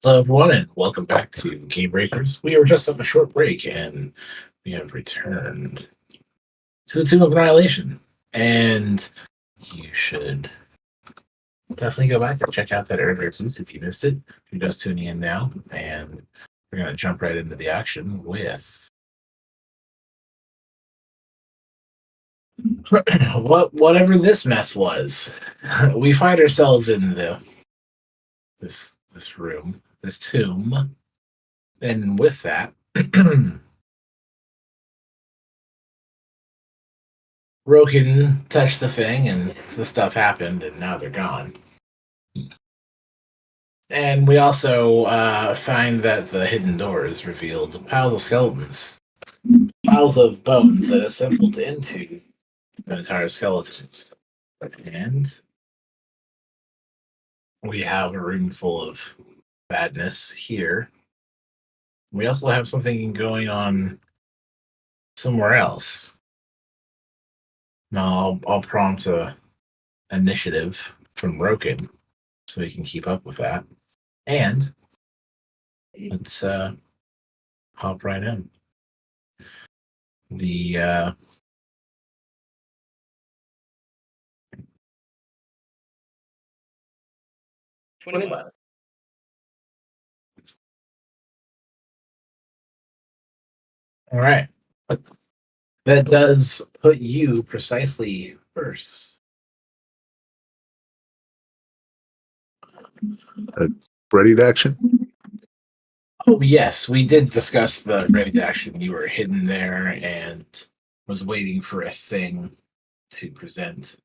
Hello, everyone, and welcome back to Gamebreakers. We were just on a short break, and we have returned to the Tomb of Annihilation. And you should definitely go back and check out that earlier piece if you missed it. If you're just tuning in now, and we're going to jump right into the action with whatever this mess was. We find ourselves in this room, this tomb, and with that. Roken touched the thing, and the stuff happened, and now they're gone. And we also find that the hidden door is revealed piles of skeletons, piles of bones that assembled into the entire skeletons. And we have a room full of badness here. We also have something going on somewhere else. Now I'll prompt a initiative from Roken so he can keep up with that. And let's hop right in. The 21. All right. That does put you precisely first. Ready to action? Oh, yes, we did discuss the ready to action. You were hidden there and was waiting for a thing to present.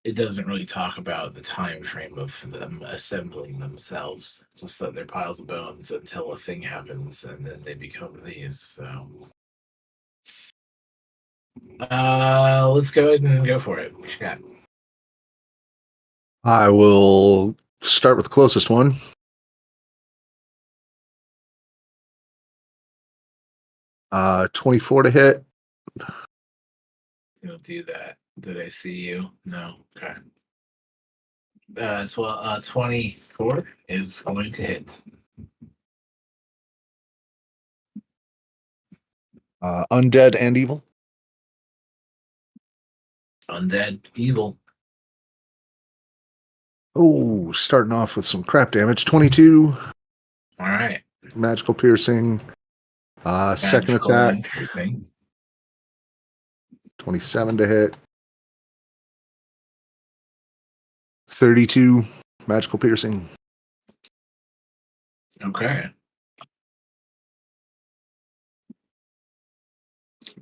It doesn't really talk about the time frame of them assembling themselves, just that they're piles of bones until a thing happens and then they become these. So let's go ahead and go for it. What you got? I will start with the closest one. Uh, 24 to hit. You'll do that. Did I see you? No. Okay. 24 is going to hit. Undead and evil. Undead, evil. Oh, starting off with some crap damage. 22. All right. Magical piercing. Second attack. Piercing. 27 to hit. 32. Magical piercing. Okay.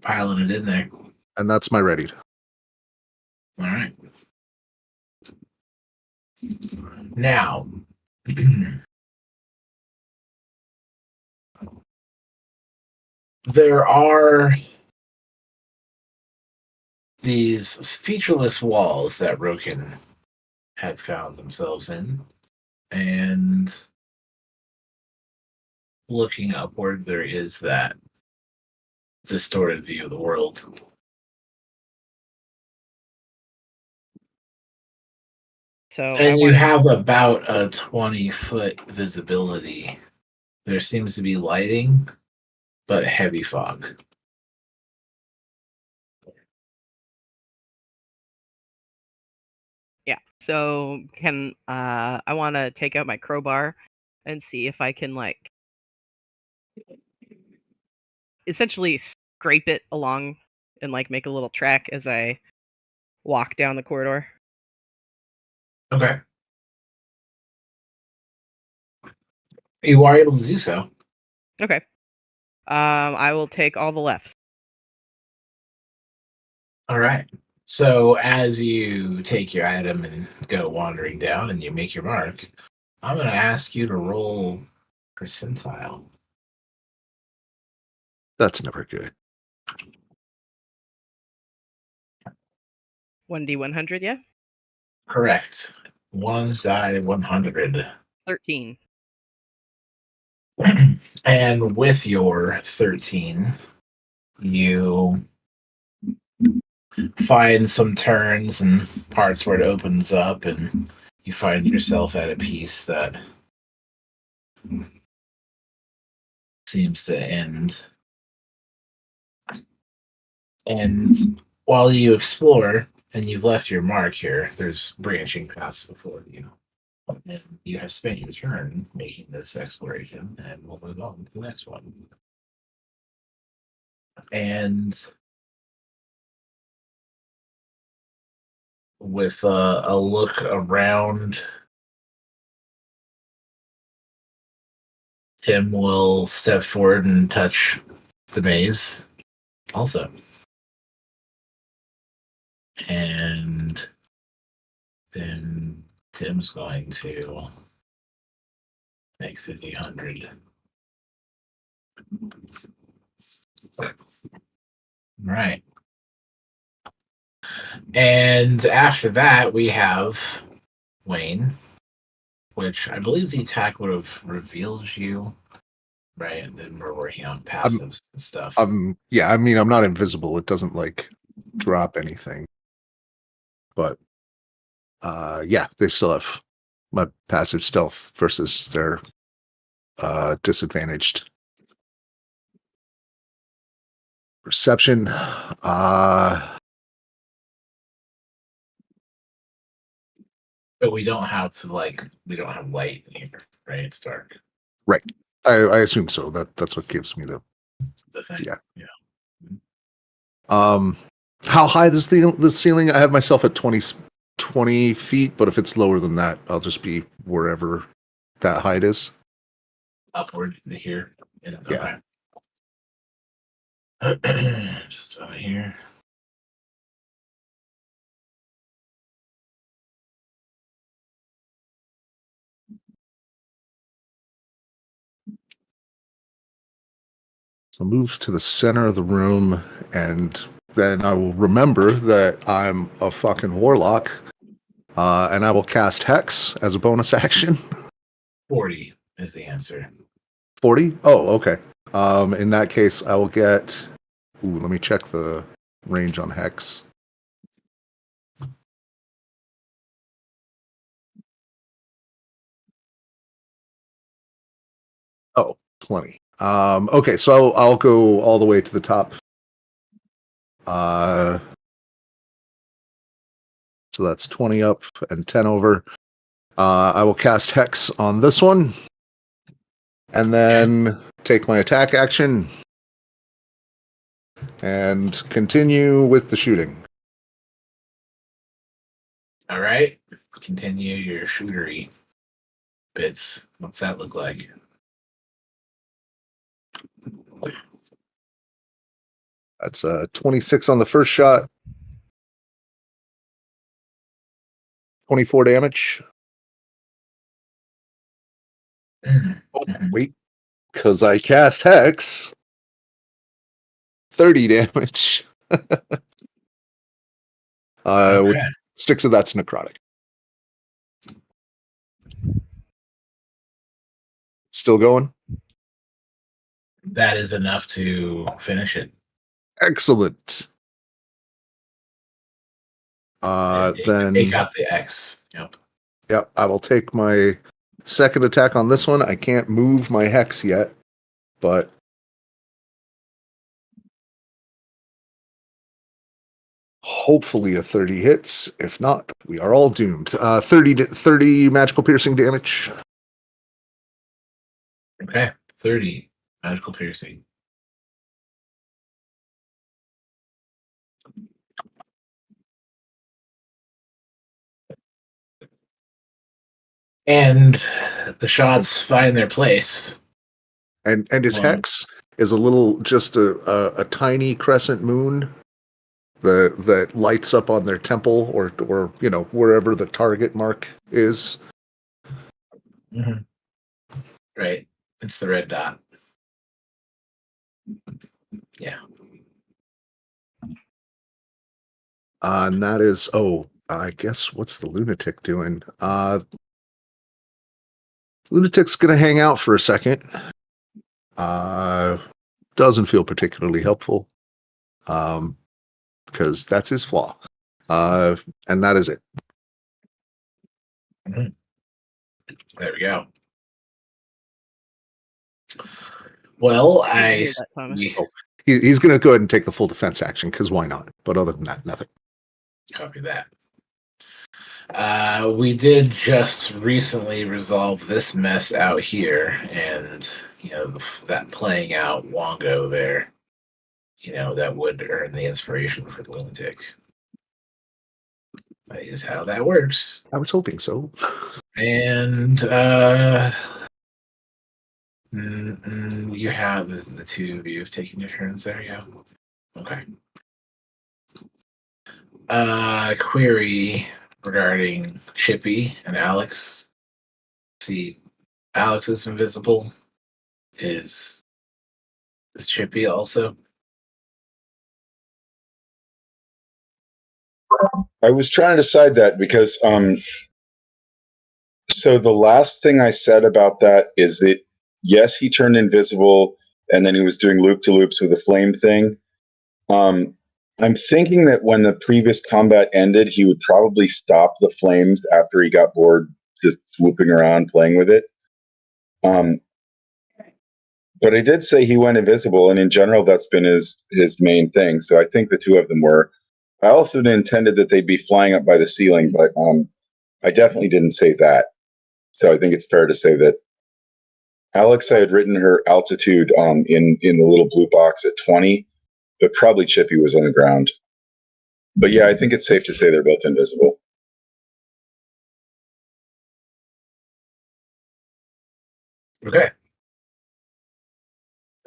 Piling it in there. And that's my ready. All right. Now, there are these featureless walls that Roken had found themselves in, and looking upward, there is that distorted view of the world. So And you have about a 20-foot visibility. There seems to be lighting, but heavy fog. Yeah. So can I want to take out my crowbar and see if I can essentially scrape it along and make a little track as I walk down the corridor. Okay. You are able to do so. Okay. I will take all the lefts. All right. So as you take your item and go wandering down and you make your mark, I'm going to ask you to roll percentile. That's never good. 1d100, yeah? Correct. One's die 100. 13. And with your 13, you find some turns and parts where it opens up, and you find yourself at a piece that seems to end. And while you explore, and you've left your mark here, there's branching paths before you. And you have spent your turn making this exploration, and we'll move on to the next one. And with a look around, Tim will step forward and touch the maze also. And then Tim's going to make 50-100. Right. And after that, we have Wayne, which I believe the attack would have revealed you, right? And then we're working on passives and stuff. Yeah, I mean, I'm not invisible. It doesn't like drop anything. But yeah, they still have my passive stealth versus their disadvantaged perception. But we don't have light in here, right? It's dark. Right. I assume so. That's what gives me the thing. Yeah. How high is the ceiling? I have myself at 20 feet, but if it's lower than that, I'll just be wherever that height is. Upward to here. Yeah. Just over here. So move to the center of the room, and then I will remember that I'm a fucking warlock, and I will cast Hex as a bonus action. 40 is the answer. 40? Oh, okay. In that case, I will get... Ooh, let me check the range on Hex. Oh, 20. Okay, so I'll go all the way to the top. So that's 20 up and 10 over. I will cast Hex on this one. And then take my attack action. And continue with the shooting. All right. Continue your shootery bits. What's that look like? That's 26 on the first shot. 24 damage. Oh, wait. Because I cast Hex. 30 damage. Okay. 6 of that's necrotic. Still going? That is enough to finish it. Excellent. Then Take out the X. Yep, I will take my second attack on this one. I can't move my Hex yet, but hopefully a 30 hits. If not, we are all doomed. 30 magical piercing damage. Okay. 30 magical piercing. And the shots find their place. And his Hex is a little, just a tiny crescent moon that lights up on their temple or wherever the target mark is. Mm-hmm. Right. It's the red dot. Yeah. And that is, I guess, what's the lunatic doing? Lunatic's gonna hang out for a second. Doesn't feel particularly helpful. because that's his flaw. And that is it. There we go. Well, Did you I hear that, Thomas? see. He's going to go ahead and take the full defense action because why not? But other than that, nothing. Copy that. We did just recently resolve this mess out here, and that playing out Wongo there, that would earn the inspiration for the lunatic. That is how that works. I was hoping so. And you have the two of you have taken your turns there, yeah. Okay. Query regarding Chippy and Alex. See, Alex is invisible. Is Chippy also? I was trying to decide that because so the last thing I said about that is that yes, he turned invisible and then he was doing loop to loops with the flame thing. I'm thinking that when the previous combat ended, he would probably stop the flames after he got bored just swooping around playing with it. But I did say he went invisible, and in general, that's been his main thing. So I think the two of them were. I also intended that they'd be flying up by the ceiling, but I definitely didn't say that. So I think it's fair to say that Alex, I had written her altitude in the little blue box at 20, but probably Chippy was on the ground. But yeah, I think it's safe to say they're both invisible. Okay.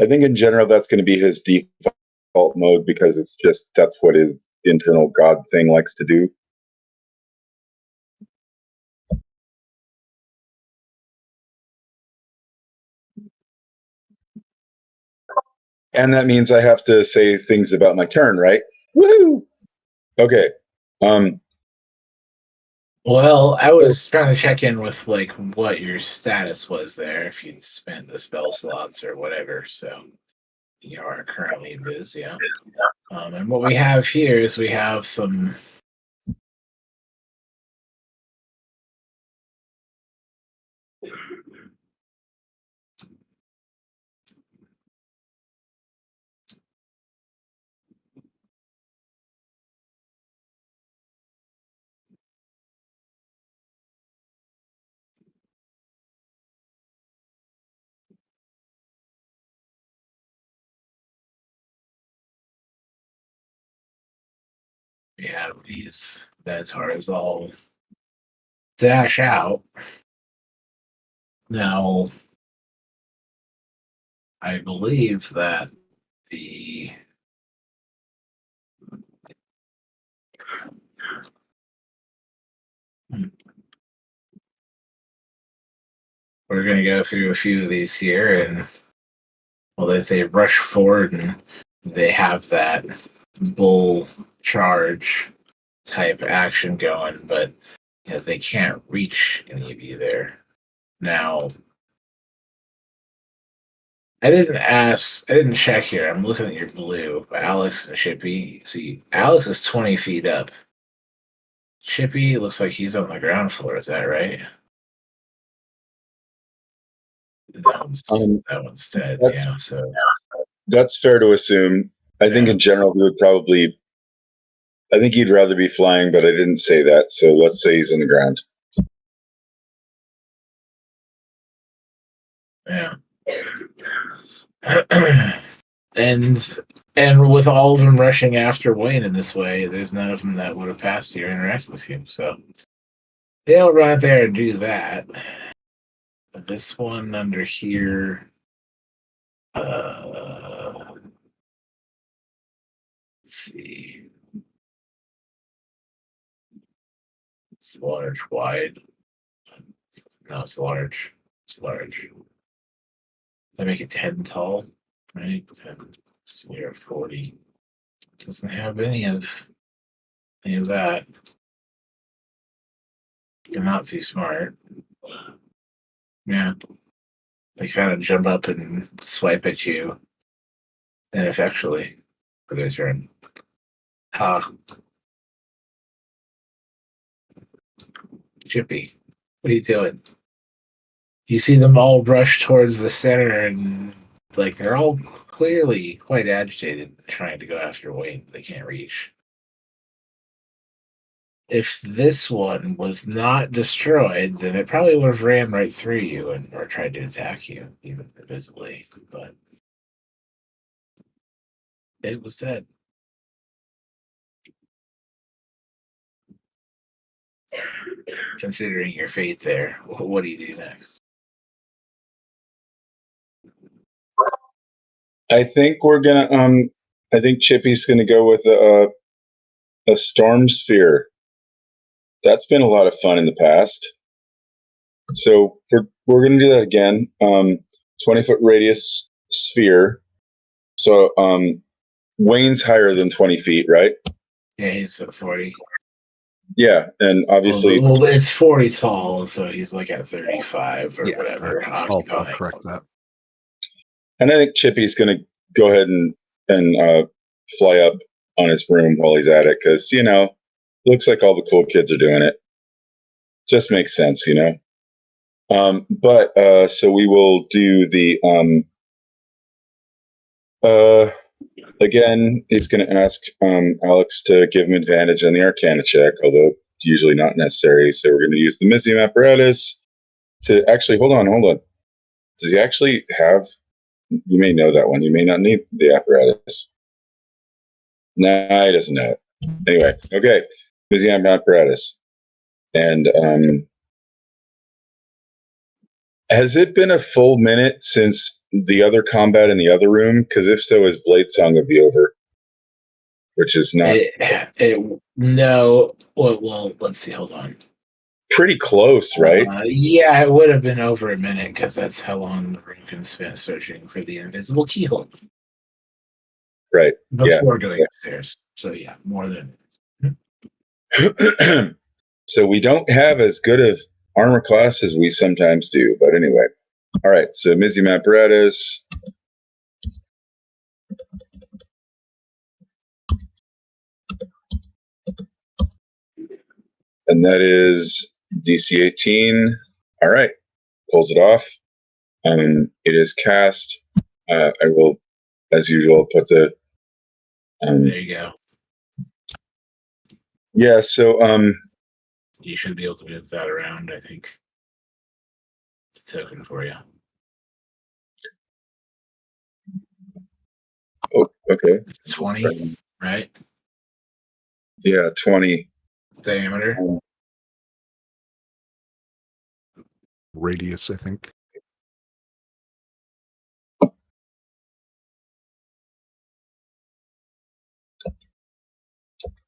I think in general that's going to be his default mode because that's what his internal god thing likes to do. And that means I have to say things about my turn, right? Woohoo! Okay. Well, I was trying to check in with what your status was there, if you'd spent the spell slots or whatever. So you are currently Viz, yeah. And what we have here is we have some. We have these Minotaurs all dash out. Now, I believe that the we're going to go through a few of these here, and they rush forward and they have that bull charge type action going, but they can't reach any of you there. Now, I didn't check here. I'm looking at your blue. Alex and Chippy. See, Alex is 20 feet up. Chippy looks like he's on the ground floor. Is that right? That one's dead. Yeah. So that's fair to assume. I think in general he would probably. I think he'd rather be flying, but I didn't say that. So let's say he's on the ground. Yeah. and with all of them rushing after Wayne in this way, there's none of them that would have passed you or interacted with you. So they'll run out there and do that. This one under here. Let's see. It's large, wide. No, it's large. It's large. They make it 10 tall, right? 10. It's near 40. Doesn't have any of that. They're not too smart. Yeah. They kind of jump up and swipe at you ineffectually for their turn. Chippy, what are you doing? You see them all rush towards the center, and like they're all clearly quite agitated, trying to go after Wayne. They can't reach. If this one was not destroyed, then it probably would have ran right through you and or tried to attack you, even invisibly. But it was dead. Considering your fate there, what do you do next? I think we're gonna. I think Chippy's gonna go with a storm sphere. That's been a lot of fun in the past. So we're gonna do that again. 20-foot radius sphere. So Wayne's higher than 20 feet, right? Yeah, he's at 40. Yeah, and obviously, well, it's 40 tall, so he's like at 35 or Yeah, whatever. I'll correct that. and I think Chippy's gonna go ahead and fly up on his broom while he's at it, because looks like all the cool kids are doing it. Just makes sense, But so we will do the again. He's going to ask Alex to give him advantage on the Arcana check, although usually not necessary. So we're going to use the Mizium apparatus to actually hold on. Does he actually have? You may know that one. You may not need the apparatus. Nah, he doesn't know it. Anyway, okay, Mizium apparatus, and has it been a full minute since the other combat in the other room? Because if so, his blade song would be over, which is not. No. Well, let's see. Hold on. Pretty close, right? Yeah, it would have been over a minute because that's how long the room can spend searching for the invisible keyhole. Right. Before going upstairs. So yeah, more than. So we don't have as good of armor class as we sometimes do, but anyway. All right, so Mizium apparatus. And that is DC 18. All right, pulls it off. It is cast. I will, as usual, put the. There you go. Yeah, so you should be able to move that around, I think. It's a token for you. Oh, okay. 20, right? Yeah, 20 diameter. Radius, I think.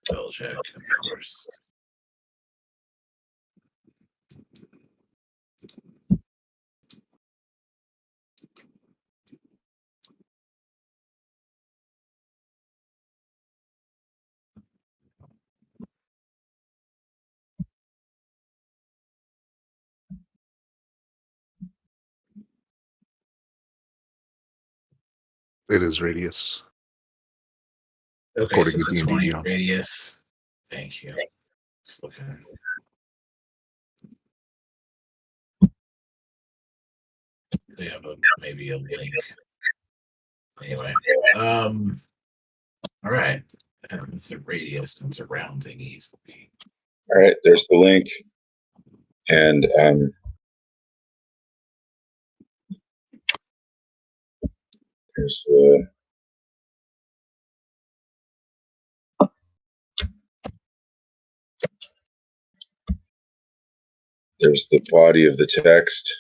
Double check, of course. It is radius. Okay, according so to it's a D&D 20 Beyond. radius. Thank you. Just looking. We have maybe a link. Anyway, all right. It's a radius and it's a rounding easily. All right, there's the link, and there's the body of the text.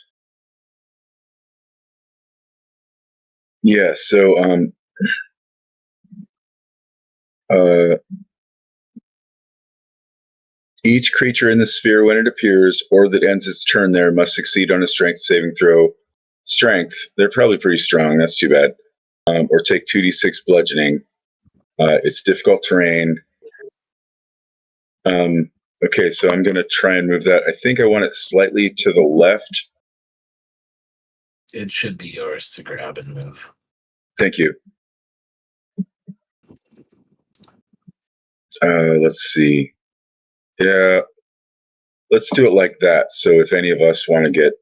Yeah, so each creature in the sphere, when it appears or that ends its turn there, must succeed on a strength saving throw. Strength, they're probably pretty strong. That's too bad. Or take 2d6 bludgeoning. It's difficult terrain. Okay, so I'm going to try and move that. I think I want it slightly to the left. It should be yours to grab and move. Thank you. Let's see. Yeah, let's do it like that. So if any of us want to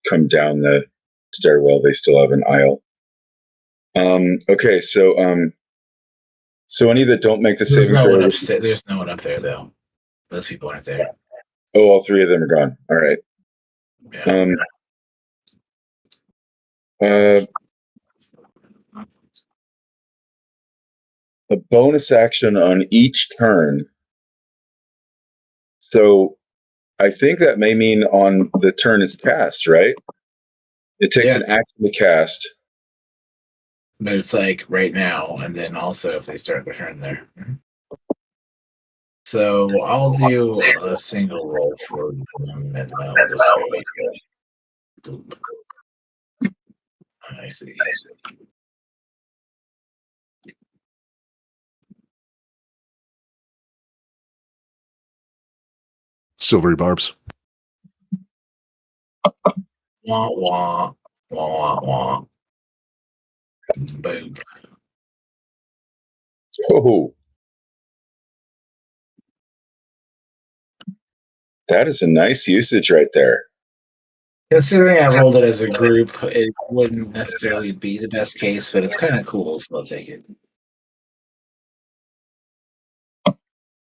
come down the stairwell, they still have an aisle. Okay, so any that don't make the There's saving no throw. one upstairs. There's no one up there though. Those people aren't there. Oh, all three of them are gone. All right. Yeah. A bonus action on each turn. So I think that may mean on the turn it's cast, right? It takes an action to cast. But it's like right now, and then also if they start the turn there. So I'll do a single roll for them, and then we'll just go. Boop. I see. Silvery barbs. Wah wah wah wah. Boom. Oh, that is a nice usage right there. Considering I rolled it as a group, it wouldn't necessarily be the best case, but it's kind of cool, so I'll take it.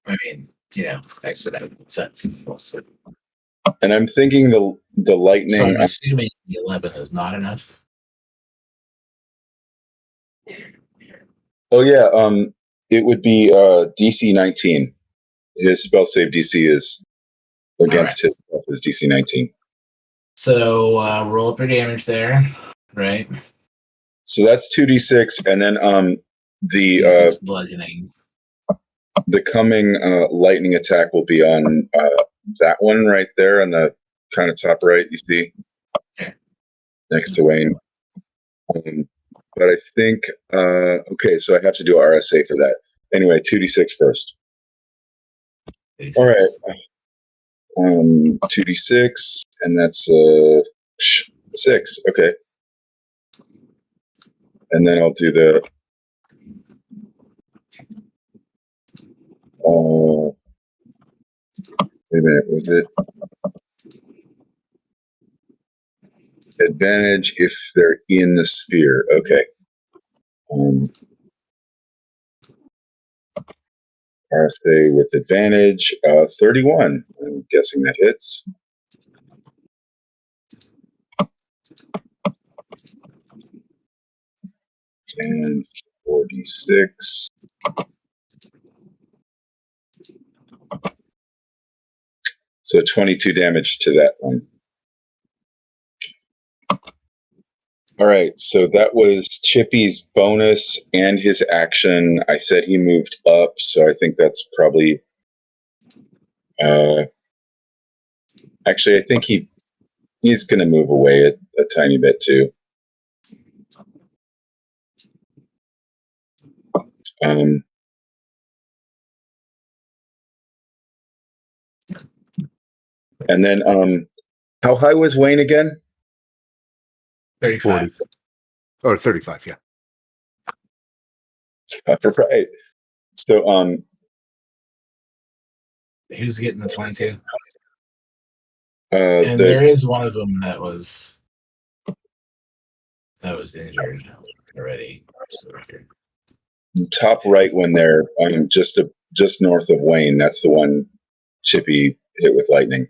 I mean, expedite sense. And I'm thinking the lightning. So I'm assuming the 11 is not enough. Oh yeah, it would be DC 19. His spell save DC is against his stuff is DC 19. So roll up your damage there, right? So that's 2d6, and then the bludgeoning. The coming lightning attack will be on that one right there on the kind of top right. You see, next to Wayne. But I think okay, so I have to do RSA for that. Anyway, 2d6 first. All right. 2d6, and that's 6. Okay. And then I'll do the wait a minute, was it advantage if they're in the sphere? Okay. RSA with advantage, 31. I'm guessing that hits. And 46. So 22 damage to that one. All right, so that was Chippy's bonus and his action. I said he moved up, so I think that's probably... actually, I think he's going to move away a tiny bit, too. And then, how high was Wayne again? 35. 40. Or 35, yeah. Right. So, who's getting the 22? and there is one of them that was injured already. So here. Top right when they're just north of Wayne. That's the one Chippy hit with lightning.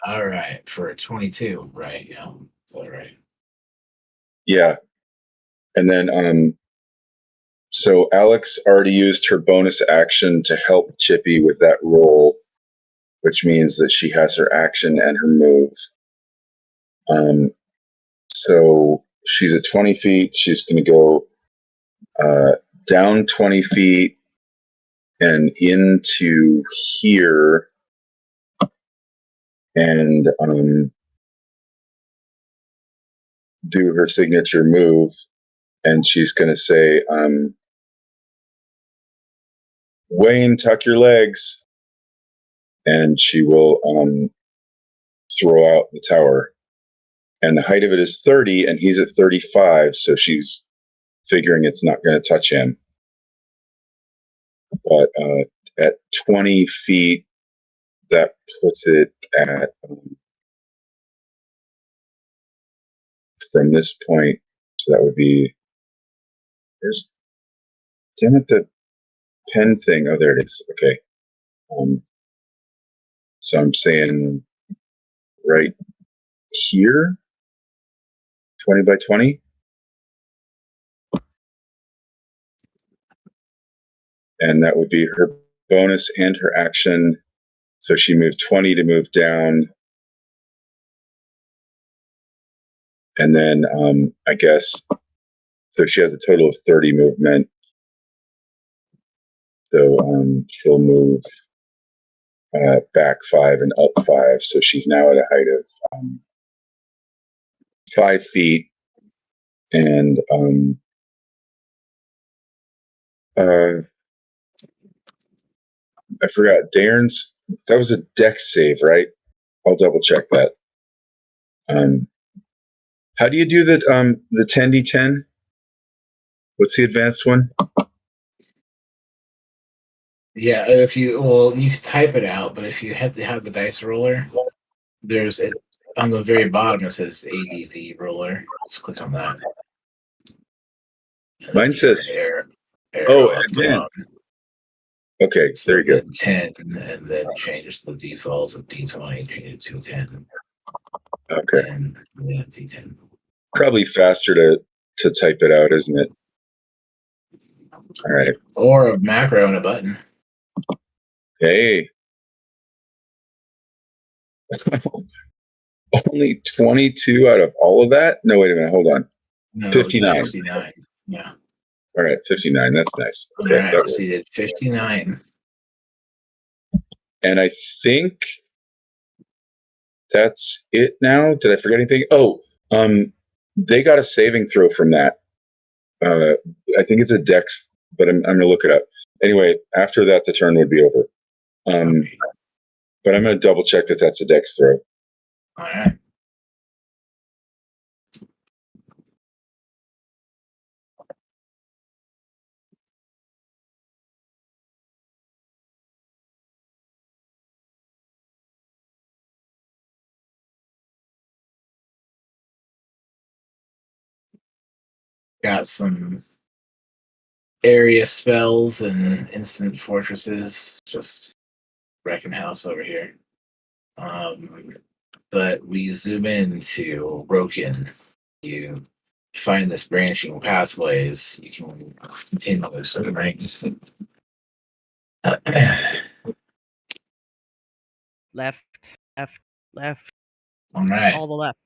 All right, for a 22, right? Yeah, is that right? Yeah, and then so Alex already used her bonus action to help Chippy with that roll, which means that she has her action and her move. So she's at 20 feet. She's going to go down 20 feet and into here, and do her signature move. And she's going to say, Wayne, tuck your legs. And she will throw out the tower. And the height of it is 30, and he's at 35, so she's figuring it's not going to touch him. But at 20 feet. That puts it at from this point. So that would be damn it, the pen thing. Oh, there it is. Okay. So I'm saying right here, 20 by 20. And that would be her bonus and her action. So she moved 20 to move down. And then I guess, so she has a total of 30 movement. So she'll move back 5 and up 5. So she's now at a height of 5 feet. And I forgot, Darren's, that was a dex save, right? I'll double check that. How do you do the 10d10? What's the advanced one? Yeah, you can type it out, but if you have to have the dice roller, there's it on the very bottom. It says ADV roller. Just click on that. Mine says arrow oh, up down. Okay, So there you go. 10, and then changes the default of D20, change it to 10. Okay. 10, yeah, D10. Probably faster to type it out, isn't it? All right. Or a macro and a button. Hey. Only 22 out of all of that? No, wait a minute. Hold on. No, 59. 59. Yeah. All right, 59. That's nice. Okay. All right, so you did 59. And I think that's it now. Did I forget anything? Oh, they got a saving throw from that. I think it's a dex, but I'm going to look it up. Anyway, after that, the turn would be over. But I'm going to double check that that's a dex throw. All right. Got some area spells and instant fortresses. Just wrecking house over here. But we zoom in to Roken. You find this branching pathways. You can continue swimming. Left, left. All right. All the left.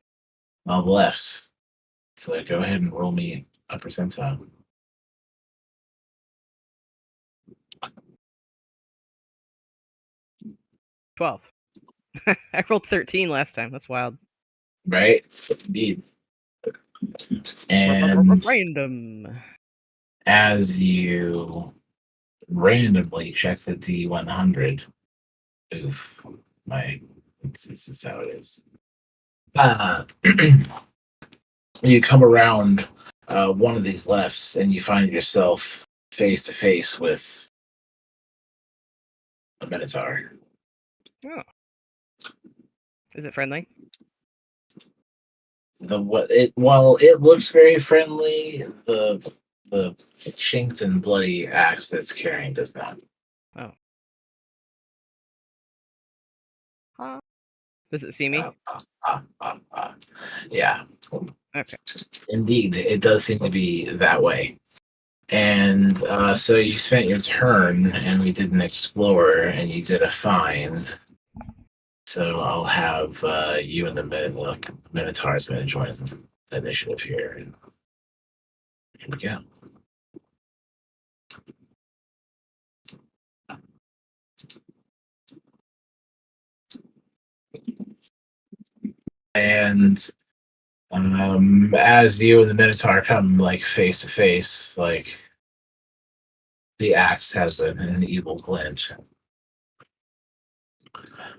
All the lefts. So go ahead and roll me a percentile. 12. I rolled 13 last time. That's wild. Right? Indeed. And random. As you randomly check the D100, oof, this is how it is. You come around one of these lefts and you find yourself face to face with a Minotaur. Oh. Is it friendly? While it looks very friendly, the chinked and bloody axe that's carrying does not. Oh. Huh? Does it see me? Yeah. Okay. Indeed, it does seem to be that way. And so you spent your turn, and we did an explore, and you did a find. So I'll have you and the Minotaur's going to join the initiative here. And here we go. And as you and the Minotaur come like face to face, like the axe has an evil glint.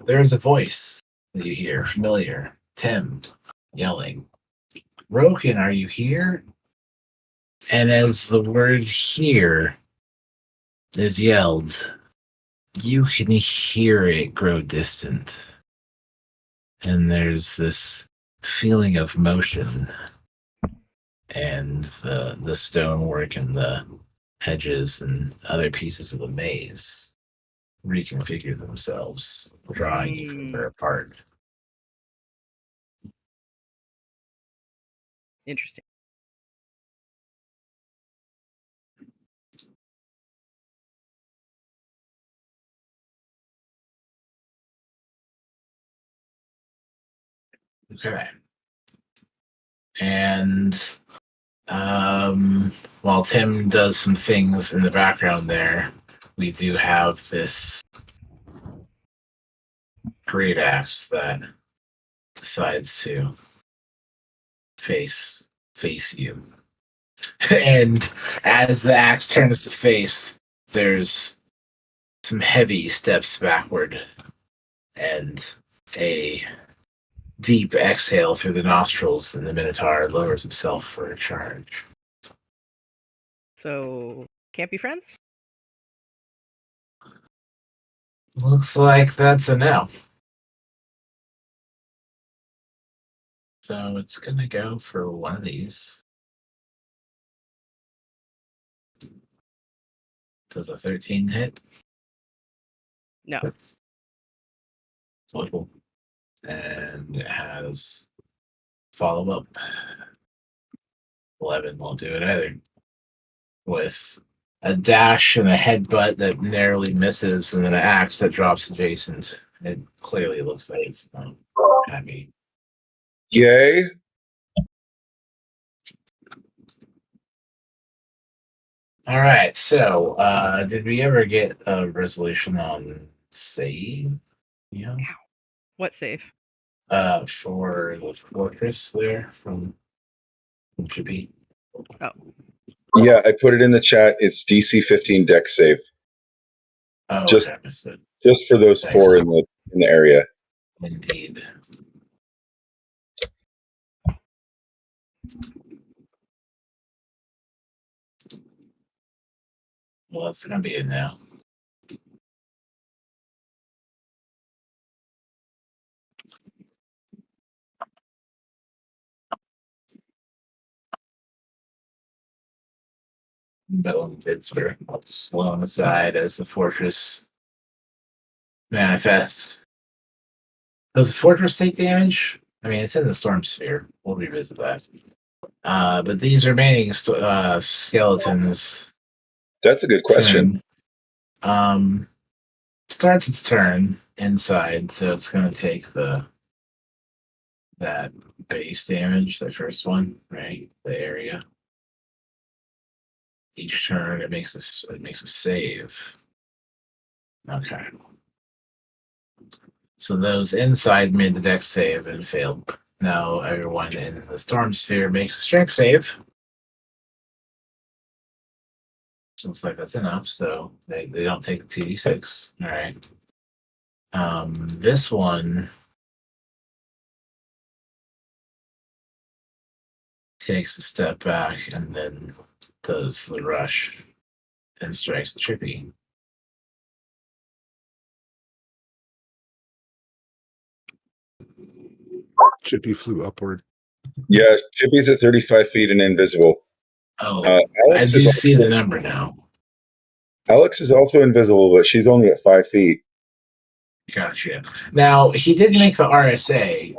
There is a voice that you hear, familiar. Tim yelling, "Roken, are you here?" And as the word "here" is yelled, you can hear it grow distant. And there's this feeling of motion, and the stonework and the hedges and other pieces of the maze reconfigure themselves, drawing you further apart. Interesting. Okay. And while Tim does some things in the background there, we do have this great axe that decides to face you. And as the axe turns to face, there's some heavy steps backward and a deep exhale through the nostrils, and the Minotaur lowers itself for a charge. So, can't be friends? Looks like that's a no. So it's gonna go for one of these. Does a 13 hit? No. It's local. And it has follow-up. 11 won't do it either. With a dash and a headbutt that narrowly misses, and then an axe that drops adjacent. It clearly looks like it's not happy. Yay. All right, so did we ever get a resolution on save? Yeah. What save? For the fortress there from Chippy. Oh. Yeah, I put it in the chat. It's DC 15 deck save. Oh, Just- I missed it. Just for those Nice. 4 in the area. Indeed. Well, it's gonna be in now. Bellum bids are slow on the side as the fortress manifests. Does the fortress take damage? I mean, it's in the storm sphere. We'll revisit that. But these remaining skeletons. That's a good question. Starts its turn inside, so it's going to take that base damage, the first one, right? The area. Each turn, it makes a save. Okay. So those inside made the dex save and failed. Now everyone in the storm sphere makes a strength save. Looks like that's enough, so they don't take the 2d6. All right. This one takes a step back and then does the rush and strikes the Trippy. Chippy flew upward. Yeah, Chippy's at 35 feet and invisible. Oh, I Alex do is see the number now. Alex is also invisible, but she's only at 5 feet. Gotcha. Now, he did make the RSA,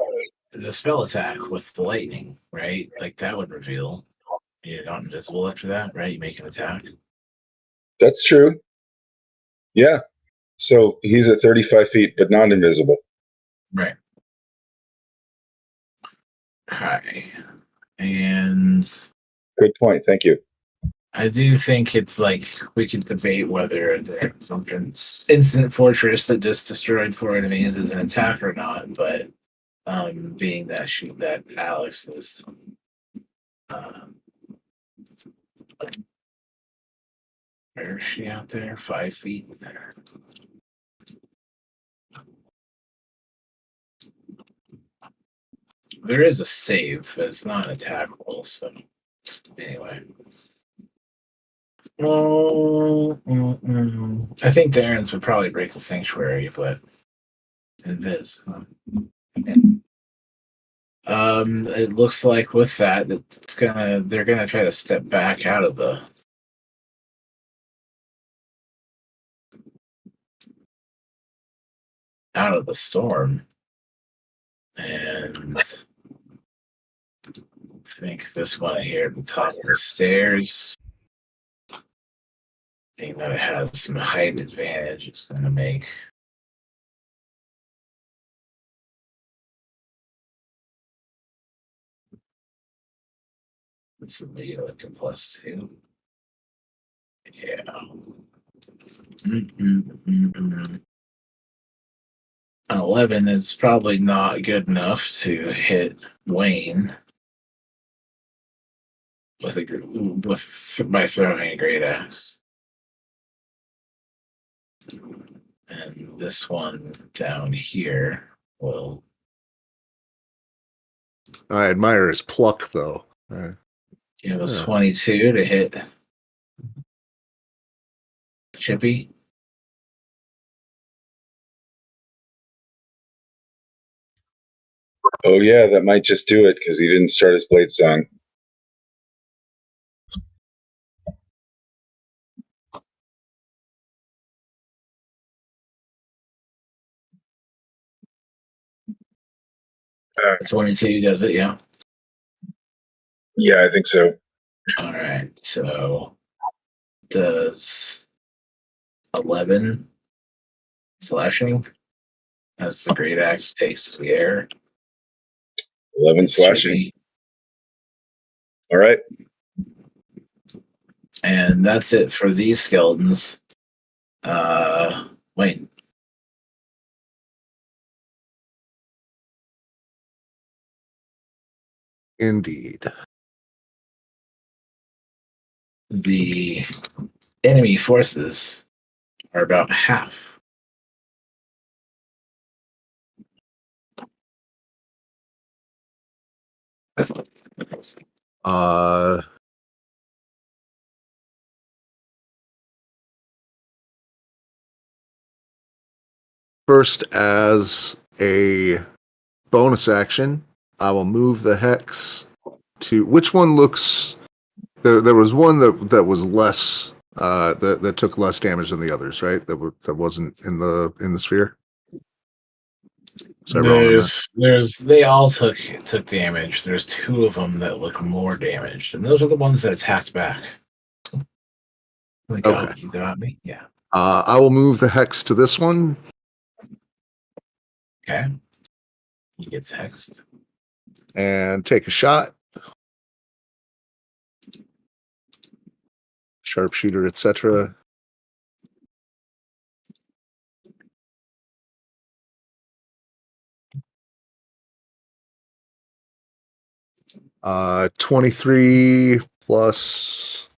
the spell attack with the lightning, right? Like, that would reveal you're not invisible after that, right? You make an attack. That's true. Yeah. So he's at 35 feet, but not invisible. Right. Hi. And Good point. Thank you. I do think it's like we could debate whether the instant fortress that just destroyed 4 enemies is an attack or not, but being that that Alex is where is she out there? 5 feet there. There is a save, but it's not an attack roll, so anyway. I think the errands would probably break the sanctuary, but invis. It looks like with that, they're gonna try to step back out of the storm, and I think this one here at the top of the stairs, being that it has some height advantage, it's gonna make this will be like a +2. Yeah. An 11 is probably not good enough to hit Wayne by throwing a great axe. And this one down here will. I admire his pluck, though. It was 22 to hit Chippy. Oh yeah, that might just do it because he didn't start his blade song. That's 22 does it, yeah. Yeah, I think so. All right, so does 11 slashing as the great axe takes to the air. 11 slashing. All right. And that's it for these skeletons. Wayne. Indeed. The enemy forces are about half. First, as a bonus action, I will move the hex to which one looks. There was one that was less that took less damage than the others, right? That wasn't in the sphere. Is that wrong on that? They all took damage. There's 2 of them that look more damaged, and those are the ones that attacked back. Okay. You got me. Yeah. I will move the hex to this one. Okay. He gets hexed. And take a shot. Sharpshooter, etc. Uh, 23 plus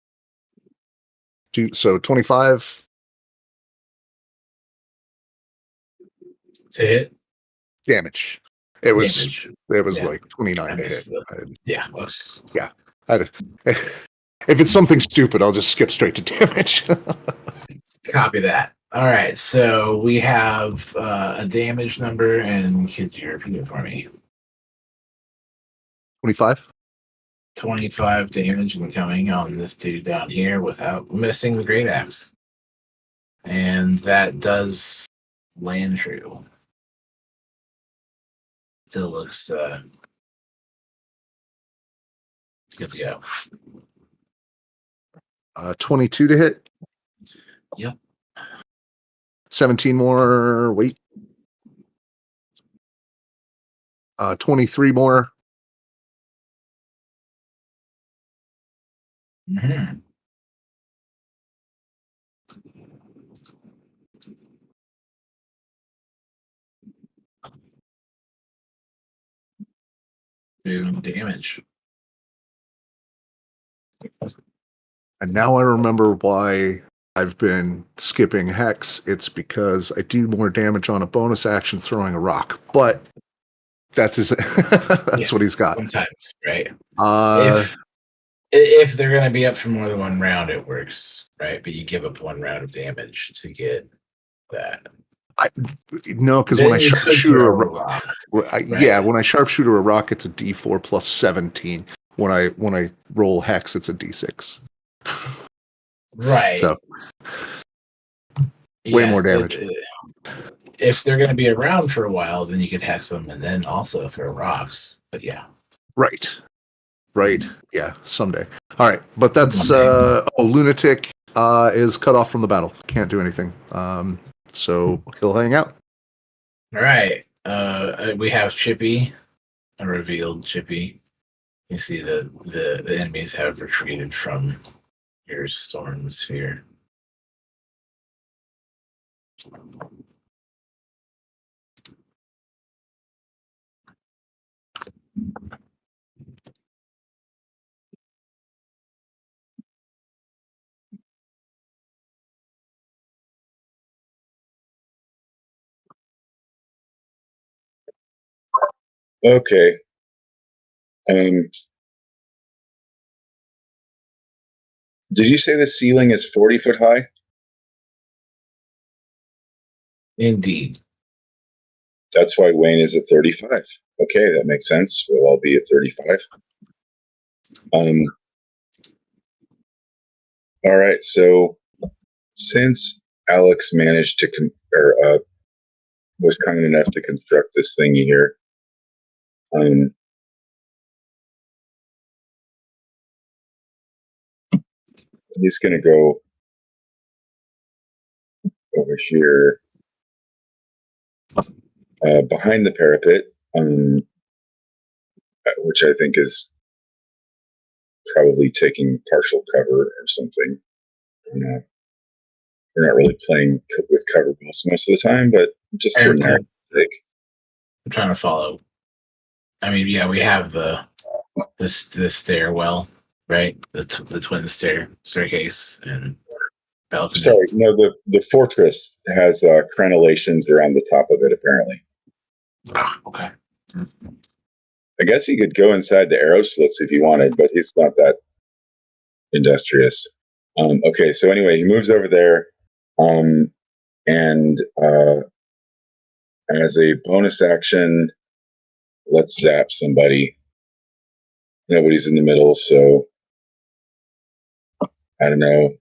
2, so 25 to hit damage. It was damage. Like 29 to hit. Yeah. If it's something stupid, I'll just skip straight to damage. Copy that. All right, so we have a damage number, and could you repeat it for me? 25. 25 damage incoming on this dude down here without missing the great axe. And that does land true. Still looks good to go. 22 to hit. Yep. 17 more weight. 23 more. Mm-hmm. Doing damage. And now I remember why I've been skipping hex. It's because I do more damage on a bonus action throwing a rock. But that's his. That's what he's got. Sometimes, right? If they're going to be up for more than one round, it works, right? But you give up 1 round of damage to get that. No, because Then when I you could sharpshooter throw a a rock, rock, yeah, right? when I sharpshooter a rock, it's a D4 plus 17. When I roll hex, it's a D6. Right. So way more Yes, damage. if they're going to be around for a while, then you could hex them and then also throw rocks. But yeah. Right. Yeah, someday. All right, but that's Someday. Lunatic is cut off from the battle. Can't do anything. So he'll hang out. All right. We have Chippy, a revealed Chippy. You see the enemies have retreated from your storm sphere. Okay. Did you say the ceiling is 40 foot high? Indeed. That's why Wayne is at 35. Okay, that makes sense. We'll all be at 35. All right. So since Alex managed to was kind enough to construct this thingy here, he's going to go over here behind the parapet, which I think is probably taking partial cover or something. We're not really playing with cover most of the time, but just for narrative sake. I'm trying to follow. I mean, yeah, we have the stairwell, right? The twin staircase and balcony. Sorry, no, the fortress has crenellations around the top of it, apparently. Ah, okay. I guess he could go inside the arrow slits if he wanted, but he's not that industrious. Okay, so anyway, he moves over there, and as a bonus action, let's zap somebody. Nobody's in the middle, so I don't know,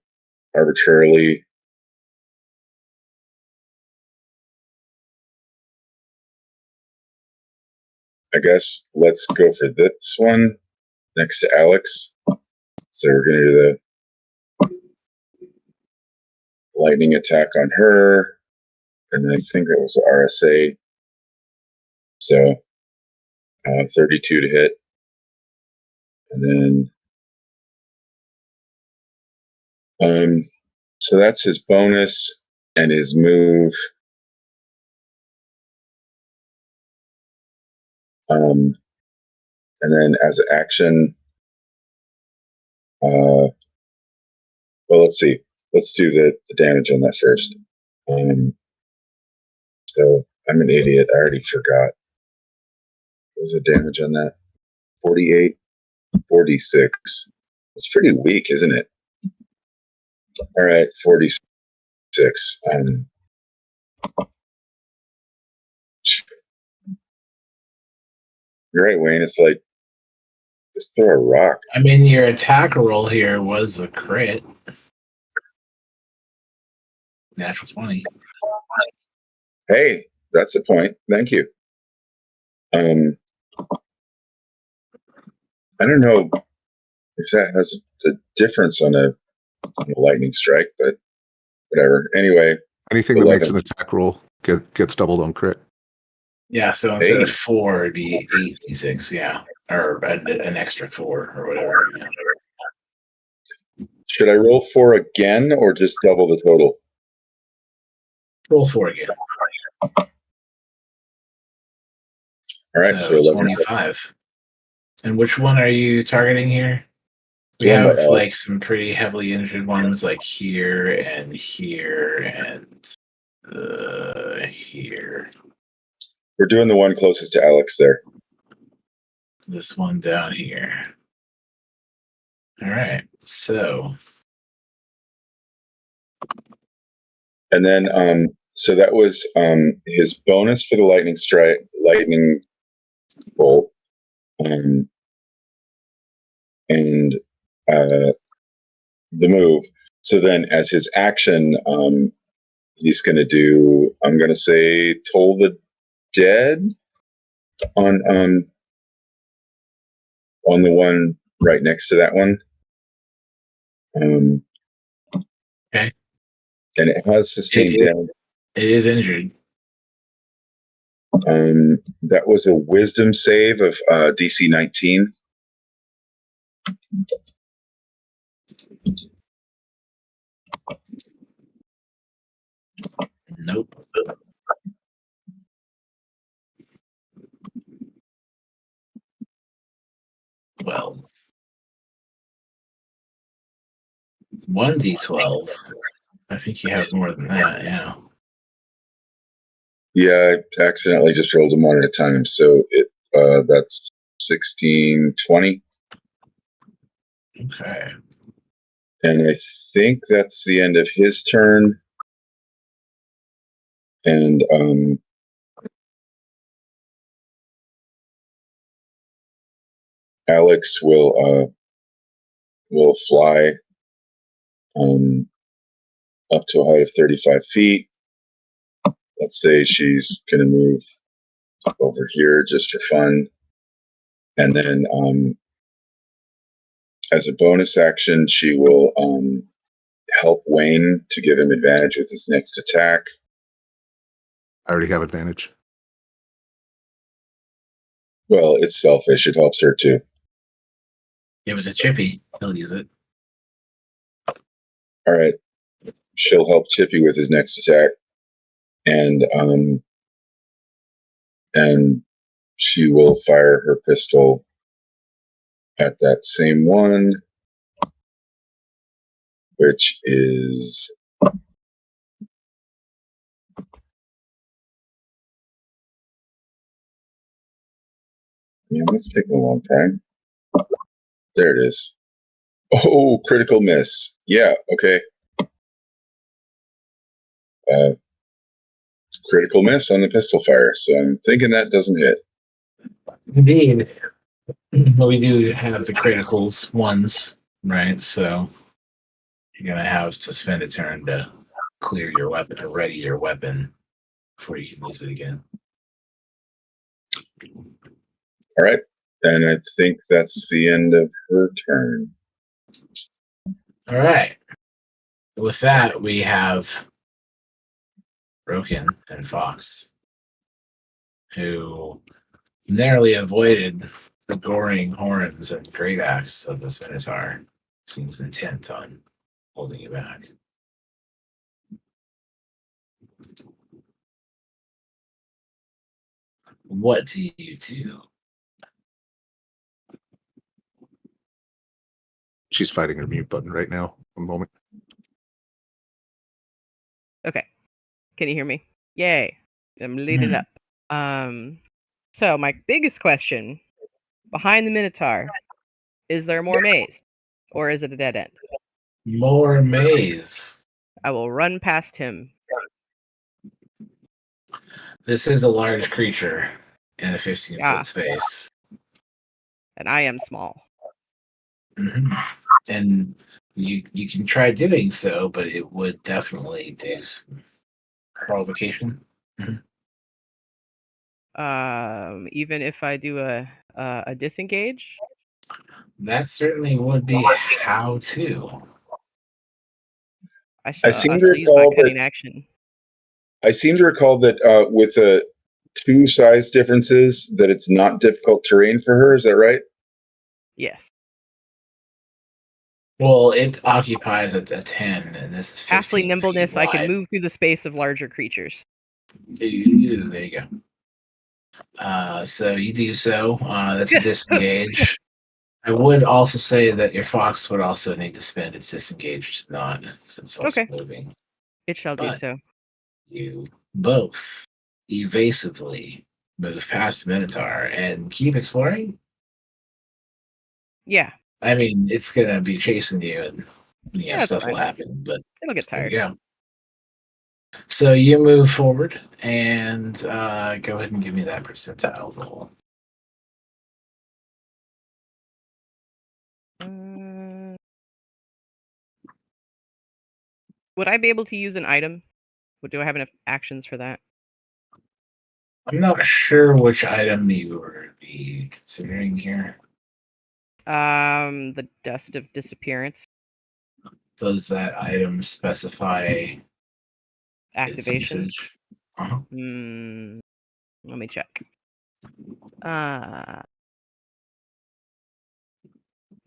arbitrarily. I guess let's go for this one next to Alex. So we're going to do the lightning attack on her. And I think that was RSA. So 32 to hit. And then, so that's his bonus and his move. And then as an action, well, let's see. Let's do the damage on that first. So I'm an idiot. I already forgot. What was the damage on that? 48, 46. It's pretty weak, isn't it? All right, 46. You're right, Wayne. It's like, just throw a rock. I mean, your attack roll here was a crit. Natural 20. Hey, that's the point. Thank you. I don't know if that has a difference on a lightning strike, but whatever. Anyway, Anything that makes an attack roll gets doubled on crit. Yeah, so instead of 4, it'd be 8d6, yeah. Or an extra 4 or whatever. Yeah. Should I roll 4 again or just double the total? Roll 4 again. All right, so 25. And which one are you targeting here? We Yeah, have like some pretty heavily injured ones, like here and here and here. We're doing the one closest to Alex there. This one down here. All right. So And then, so that was his bonus for the lightning bolt, and the move. So then, as his action, he's going to do. I'm going to say, Toll the Dead on the one right next to that one. Okay. And it has sustained damage. It is injured. That was a Wisdom save of DC 19. Nope. Well, 1d12. I think you have more than that, yeah. Yeah, I accidentally just rolled them one at a time, so that's 16, 20. Okay. And I think that's the end of his turn. And Alex will fly up to a height of 35 feet. Let's say she's going to move over here just for fun. And then as a bonus action, she will help Wayne to give him advantage with his next attack. I already have advantage. Well, it's selfish. It helps her too. It was a Chippy. He'll use it. All right. She'll help Chippy with his next attack. And she will fire her pistol at that same one, which is that's taking a long time. There it is. Oh, critical miss. Yeah, okay. Critical miss on the pistol fire. So I'm thinking that doesn't hit. Indeed. But we do have the criticals ones, right? So you're going to have to spend a turn to clear your weapon or ready your weapon before you can use it again. All right. And I think that's the end of her turn. All right. With that, we have Broken and Fox, who narrowly avoided the goring horns and great axe of this Minotaur. Seems intent on holding you back. What do you do? She's fighting her mute button right now. One moment. Okay. Can you hear me? Yay. I'm leading up. So my biggest question behind the Minotaur, is there more maze? Or is it a dead end? More maze. I will run past him. This is a large creature in a 15-foot Yeah. space. And I am small. Mm-hmm. And you can try doing so, but it would definitely do some provocation. Even if I do a disengage? That certainly would be how to. I shall seem to use my recall cutting action. I seem to recall that with the 2 size differences, that it's not difficult terrain for her. Is that right? Yes. Well, it occupies a 10, and this is 15 Halfling nimbleness, feet I can wide. move through the space of larger creatures. There you go. So you do so. That's a disengage. I would also say that your fox would also need to spend its disengage to not, because it's also moving. It shall do so. You both evasively move past the Minotaur and keep exploring. Yeah. I mean, it's gonna be chasing you, and Yeah, it's stuff will fine. happen. But It'll get there you tired. go. So you move forward and go ahead and give me that percentile roll. Would I be able to use an item? Do I have enough actions for that? I'm not sure which item you were be considering here. The Dust of Disappearance Does that item specify its activation. usage? Uh-huh. Let me check.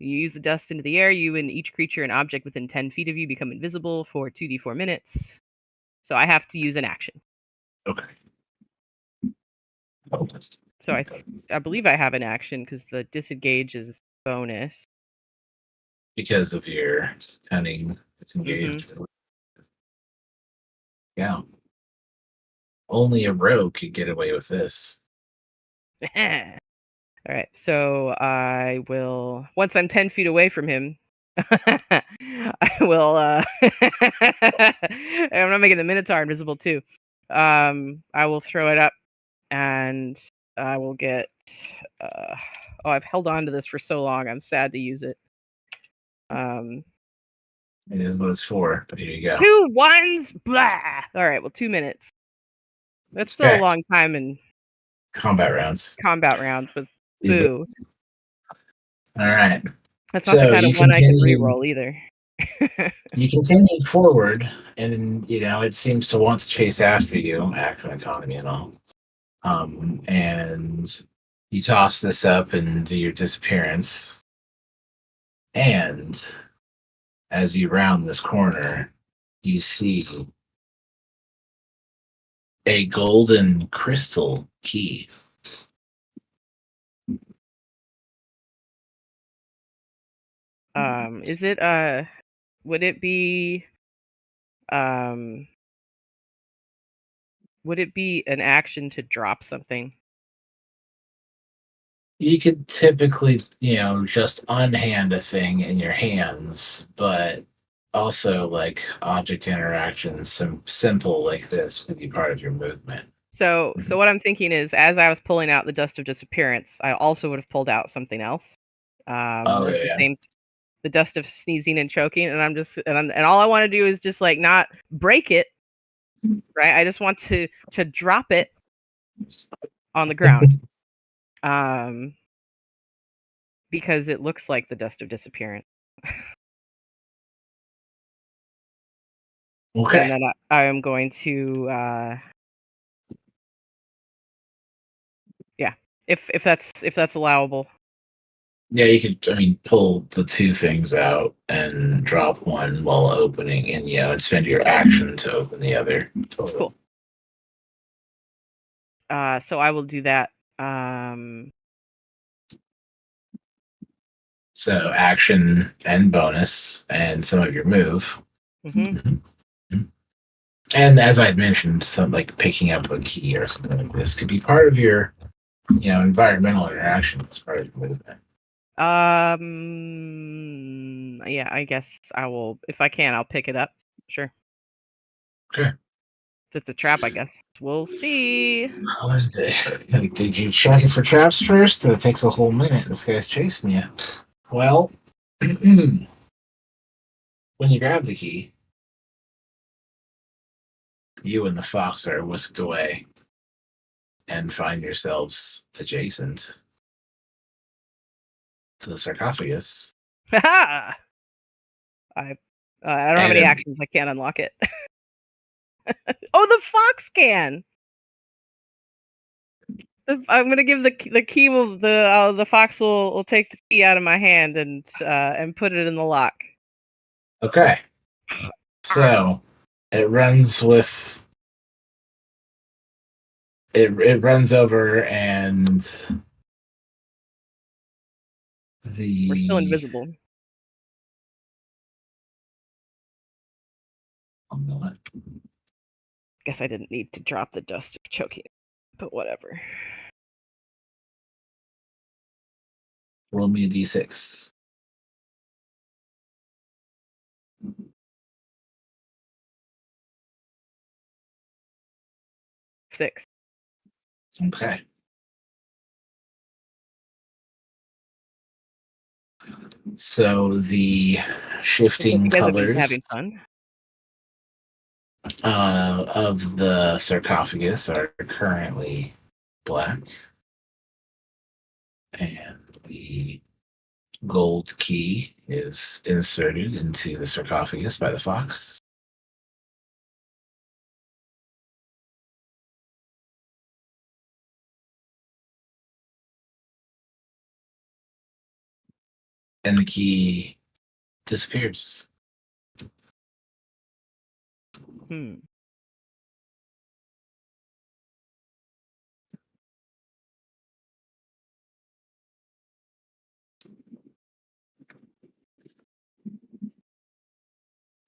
You use the dust into the air. You and each creature and object within 10 feet of you become invisible for 2d4 minutes. So I have to use an action. Okay. So I believe I have an action because the disengage is bonus. Because of your cunning disengaged. Yeah. Only a rogue could get away with this. All right, so I will, once I'm 10 feet away from him, I will, I'm not making the Minotaur invisible too. I will throw it up and I will get, I've held on to this for so long. I'm sad to use it. It is what it's for, but here you go. 2 1s, blah. All right, well, 2 minutes. That's still Okay. a long time in Combat rounds. but boo. All right. That's not the So kind you of one I can continue- reroll either. You continue forward, and it seems to want to chase after you, action economy and all. And you toss this up and do your disappearance. And as you round this corner, you see a golden crystal key. Is it would it be an action to drop something? You could typically, just unhand a thing in your hands, but also like object interactions, some simple like this could be part of your movement. So what I'm thinking is, as I was pulling out the Dust of Disappearance, I also would have pulled out something else. The Dust of Sneezing and Choking, and and all I want to do is just like not break it, right? I just want to drop it on the ground. Because it looks like the Dust of Disappearance. Okay. And then I am going to yeah, if that's allowable. Yeah, you could, pull the two things out and drop one while opening, and spend your action to open the other. Cool. So I will do that. So action and bonus and some of your move. And as I'd mentioned, some like picking up a key or something like this could be part of your, environmental interaction as part of your movement. Yeah, I guess I will. If I can, I'll pick it up. Sure. Okay. If it's a trap, I guess we'll see. Like, did you check it for traps first? It takes a whole minute. This guy's chasing you. Well, when you grab the key, you and the fox are whisked away and find yourselves adjacent to the sarcophagus. I don't have any actions. I can't unlock it. Oh, the fox can. I'm gonna give the key. The fox will take the key out of my hand and put it in the lock. Okay. So it runs with. It runs over and We're still invisible. Guess I didn't need to drop the Dust of Choking, but whatever. Roll me a d6. 6. Okay. So the shifting You guys have been colors having fun. of the sarcophagus are currently black, and the gold key is inserted into the sarcophagus by the fox. And the key disappears. Hmm.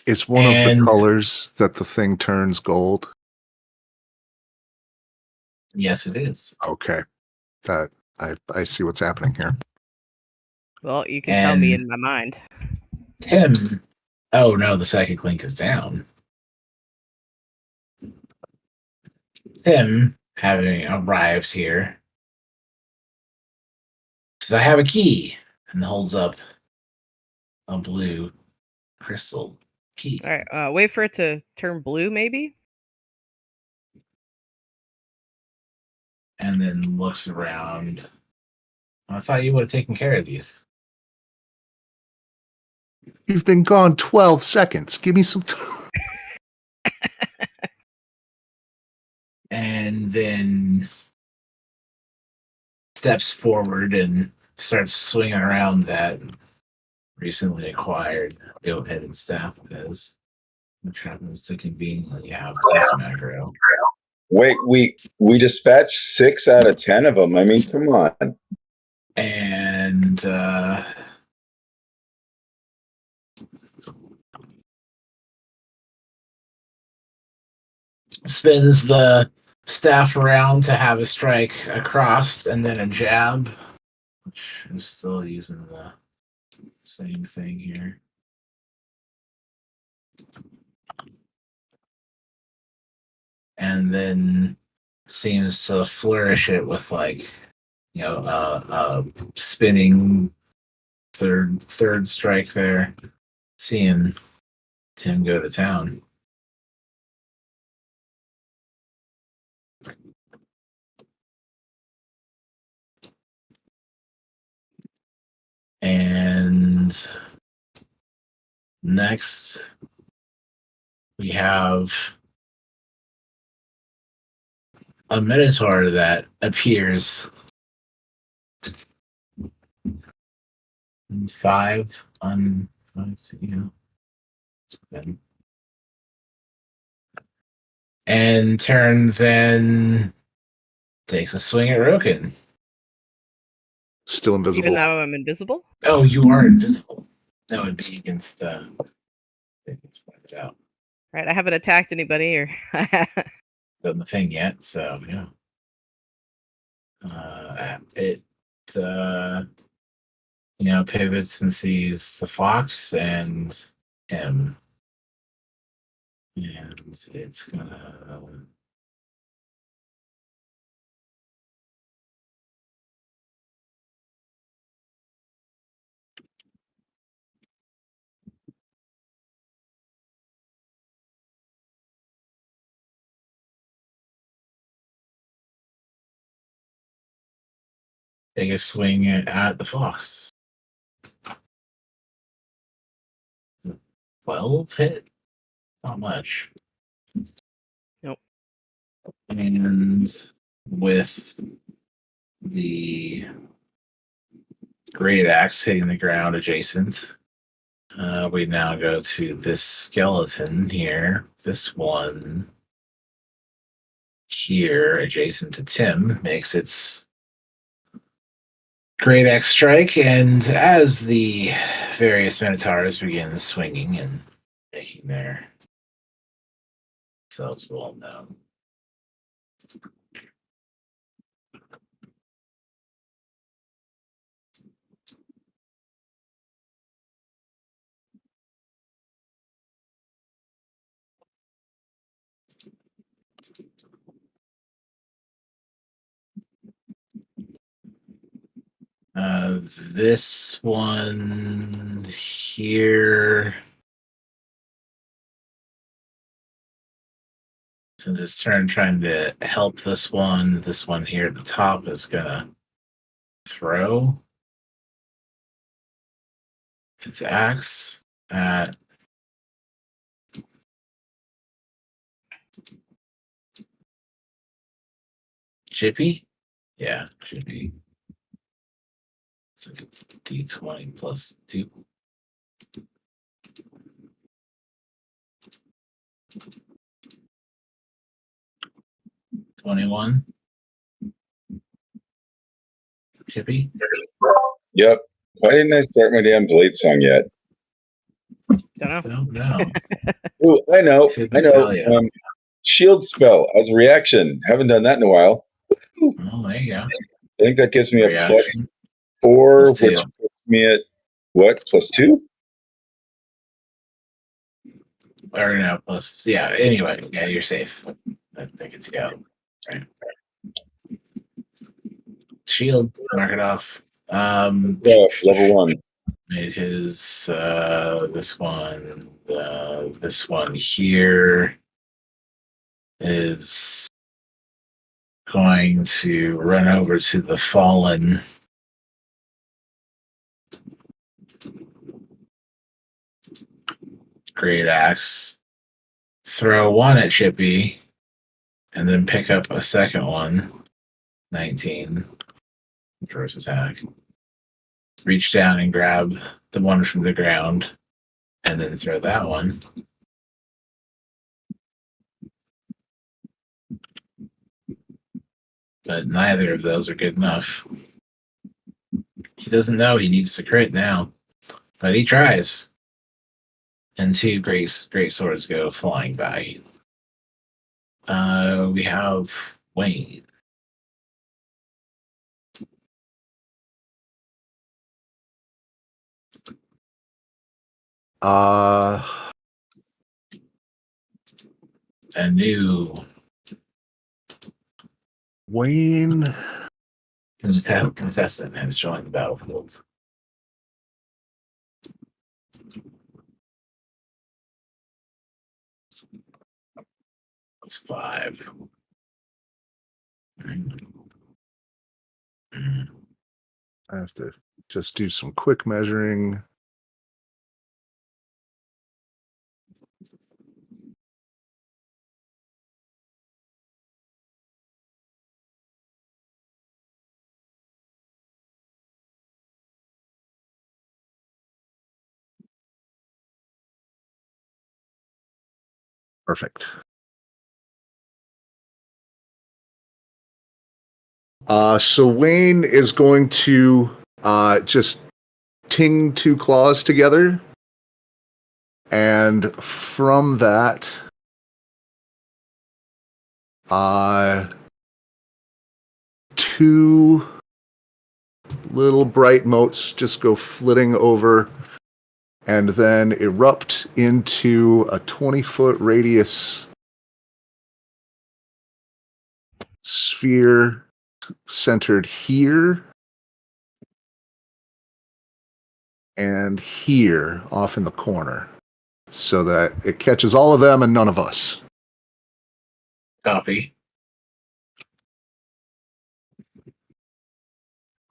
Is one of the And- colors that the thing turns gold? Yes, it is. Okay. That I see what's happening here. Well, you can tell me And- in my mind. Tim. Oh no, the psychic link is down. Tim, having arrived here, says, "I have a key," and holds up a blue crystal key. All right. Wait for it to turn blue, maybe. And then looks around. I thought you would have taken care of these. You've been gone 12 seconds. Give me some time. And then steps forward and starts swinging around that recently acquired goat-headed staff of his, which happens to conveniently have this macro. Wait, we dispatched 6 out of 10 of them. I mean, come on. And spins the staff around to have a strike across and then a jab, which is still using the same thing here. And then seems to flourish it with spinning third strike there, seeing Tim go to town. And next we have a minotaur that appears 5 on 5, and turns and takes a swing at Roken. Still invisible. Even though I'm invisible. Oh, you are invisible. That would be against pointed out. Right. I haven't attacked anybody or. Done the thing yet, so yeah. It pivots and sees the fox and him, and it's gonna take a swing at the fox. 12 hit? Not much. Nope. And with the great axe hitting the ground adjacent, we now go to this skeleton here. This one here, adjacent to Tim, makes its great axe strike, and as the various minotaurs begin swinging and making their selves well known, This one here. Since it's trying to help this one here at the top is gonna throw its axe at Chippy. Yeah, Chippy. So it's D20 plus 2. $21. Chippy. Yep. Why didn't I start my damn Blade song yet? Don't know. Don't know. Oh, I know. Couldn't tell you. Shield spell as a reaction. Haven't done that in a while. Oh, there you go. I think that gives me a Reaction. +4, +2. which puts me at what? +2? Or no, plus, yeah, anyway, yeah, you're safe. I think it's, yeah, right. Shield, mark it off. Yeah, level 1. Made his, this one here is going to run over to the fallen great axe, throw one at Chippy, and then pick up a second one. 19 first attack. Reach down and grab the one from the ground, and then throw that one. But neither of those are good enough. He doesn't know he needs to crit now, but he tries. And 2 great swords go flying by. We have Wayne. A new Wayne. contestant has joined the battlefield. It's 5. I have to just do some quick measuring. Perfect. So Wayne is going to just ting 2 claws together. And from that, 2 little bright motes just go flitting over and then erupt into a 20-foot radius sphere centered here and here off in the corner so that it catches all of them and none of us. Copy.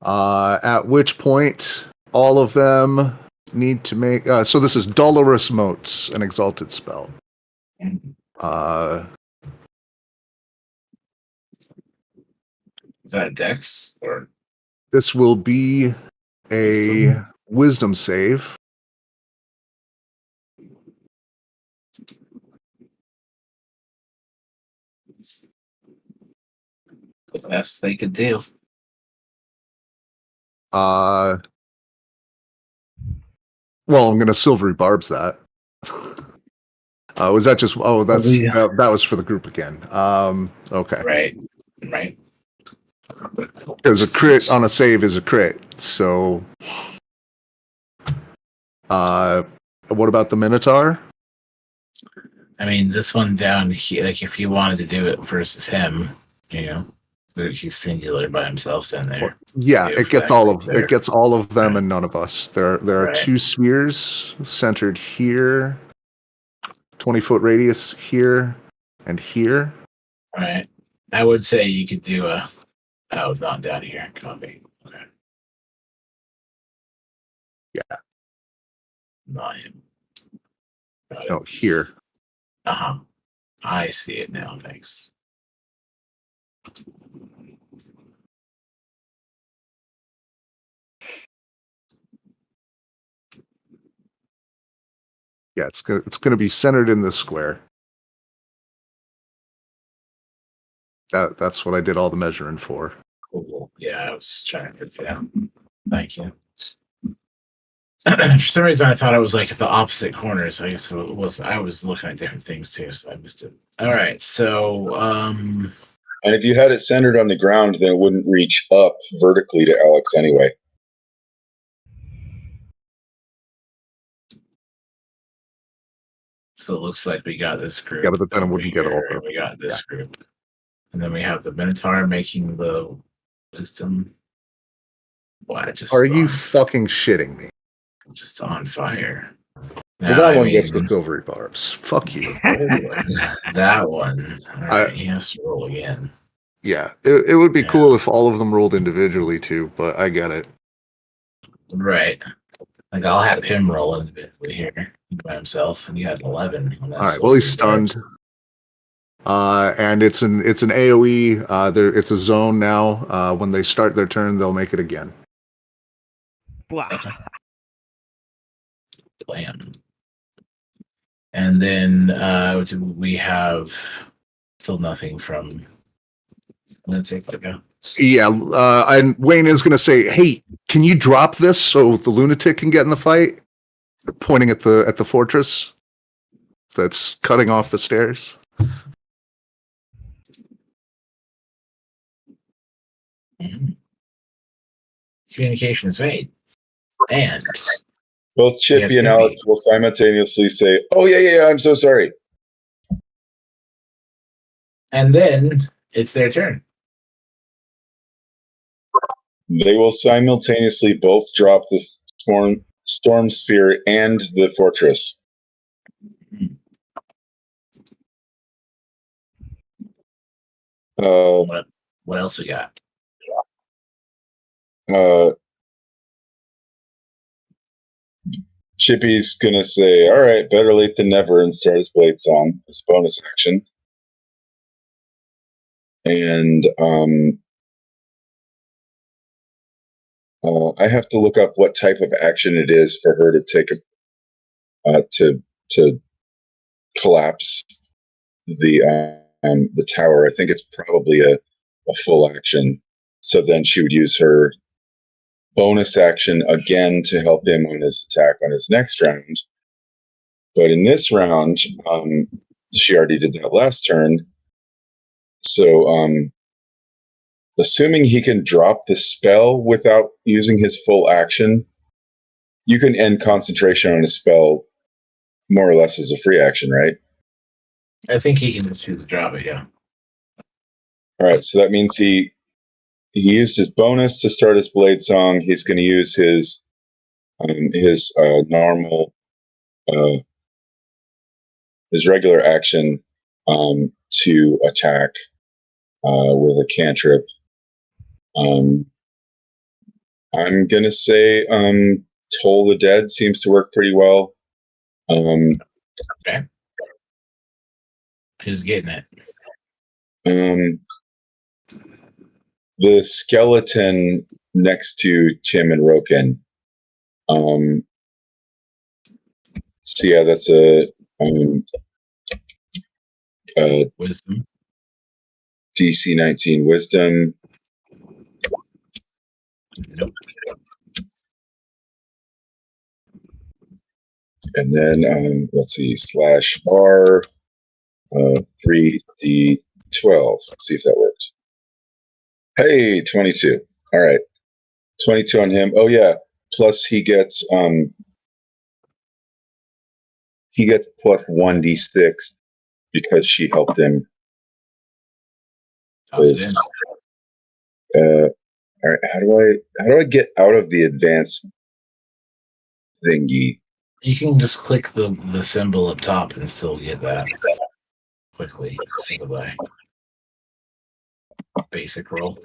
At which point all of them need to make so this is Dolorous Motes, an exalted spell. Is that Dex or This will be a wisdom save. the best they could do? Well, I'm going to silvery barbs that. Was that just? Oh, that's that was for the group again. Okay. Right. Because a crit on a save is a crit. So, what about the Minotaur? I mean, this one down here, like if you wanted to do it versus him, you know, he's singular by himself down there. Yeah, Do it for gets that all of creature. it gets all of them and none of us. There are Right. 2 spheres centered here, 20-foot radius here, and here. All right. I would say you could do a. Oh, not down here. Copy. Okay. Yeah. Not him. Got it. No, here. Uh-huh. I see it now. Thanks. Yeah, it's gonna be centered in this square. That's what I did all the measuring for. Cool. Yeah, I was trying to put it down. Thank you. For some reason, I thought it was like at the opposite corners. I guess it was. I was looking at different things too, so I missed it. All right, so And if you had it centered on the ground, then it wouldn't reach up vertically to Alex anyway. so it looks like we got this group. Yeah, but then it over wouldn't get all here, the. and we got this group, and then we have the Minotaur making the wisdom. Why just Are you fucking shitting me? just on fire? Well, that one gets the silvery barbs. Fuck you. That one. All right, he has to roll again. Yeah, it would be Yeah. cool if all of them rolled individually too, but I get it. Right. Like I'll have him roll individually here by himself, and you had 11. All right. Well, he's stunned. And it's an AOE. It's a zone now. When they start their turn, they'll make it again. Blah. Okay. Blam. And then we have still nothing from. I'm gonna take like a. Yeah, and Wayne is going to say, "Hey, can you drop this so the lunatic can get in the fight?" Pointing at the fortress that's cutting off the stairs. Mhm. Communication is made, and Both Chippy Yes, and Chippy. Alex will simultaneously say, "Oh yeah, I'm so sorry." then it's their turn. They will simultaneously both drop the storm sphere and the fortress. What else we got? Chippy's gonna say, "All right, better late than never," and start his blade song, his bonus action. And I have to look up what type of action it is for her to take to collapse the tower. I think it's probably a full action. So then she would use her bonus action again to help him on his attack on his next round. But in this round, she already did that last turn. So assuming he can drop the spell without using his full action, you can end concentration on a spell more or less as a free action, right? I think he can just choose to drop it. Yeah. All right, so that means he used his bonus to start his blade song. He's going to use his normal his regular action to attack with a cantrip. I'm going to say Toll the Dead seems to work pretty well. Okay. Who's getting it? The skeleton next to Tim and Roken. So yeah, that's a Wisdom. DC 19 Wisdom. Nope. And then let's see, /R 3D12. Let's see if that works. Hey, 22. All right, 22 on him. Oh yeah. Plus he gets plus 1d6 because she helped him. Toss it in. All right, how do I get out of the advanced thingy? You can just click the symbol up top and still get that quickly. Single die. Basic roll.